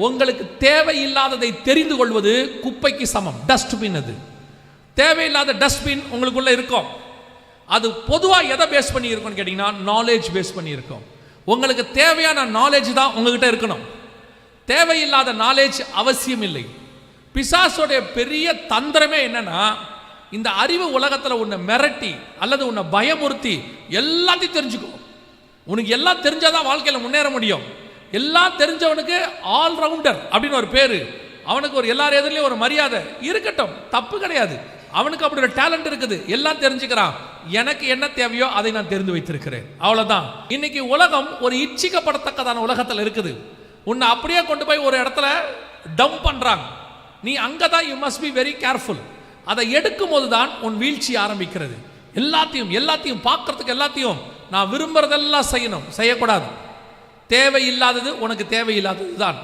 உங்களுக்கு தேவையில்லாததை தெரிந்து கொள்வது குப்பைக்கு சமம். டஸ்ட்பின், அது தேவையில்லாத டஸ்ட்பின் உங்களுக்குள்ள இருக்கும். அது பொதுவாக எதை பேஸ் பண்ணி இருக்கும்னு கேட்டீங்கன்னா நாலேஜ் பேஸ் பண்ணி இருக்கும். உங்களுக்கு தேவையான நாலேஜ் தான் உங்ககிட்ட இருக்கணும். தேவையில்லாத நாலேஜ் அவசியம் இல்லை. பிசாசோடைய பெரிய தந்திரமே என்னன்னா, இந்த அறிவு உலகத்தில் உன்னை மிரட்டி அல்லது உன்னை பயமுறுத்தி எல்லாத்தையும் தெரிஞ்சுக்கோ. உனக்கு எல்லாம் தெரிஞ்சாதான் வாழ்க்கையில் முன்னேற முடியும். எல்லாம் தெரிஞ்சவனுக்கு ஆல்ரவுண்டர் அப்படின்னு ஒரு பேரு, அவனுக்கு ஒரு எல்லார் எதிரிலையும் ஒரு மரியாதை இருக்கட்டும், தப்பு கிடையாது. அவனுக்கு அப்படி ஒரு டேலண்ட் இருக்குது, எல்லாம் தெரிஞ்சுக்கிறான். எனக்கு என்ன தேவையோ அதை நான் தெரிந்து வைத்திருக்கிறேன், அவ்வளவுதான். இன்னைக்கு உலகம் ஒரு இச்சிக்கப்படத்தக்கதான உலகத்தில் இருக்குது. உன்னை அப்படியே கொண்டு போய் ஒரு இடத்துல டம்ப் பண்றாங்க. நீ அங்கதான் you must be very careful. அதை எடுக்கும் போதுதான் உன் வீழ்ச்சி ஆரம்பிக்கிறது. எல்லாத்தையும் பார்க்கறதுக்கு எல்லாத்தையும் நான் விரும்புறதெல்லாம் செய்யணும், செய்யக்கூடாது. தேவையில்லாதது உனக்கு தேவையில்லாதது தான்.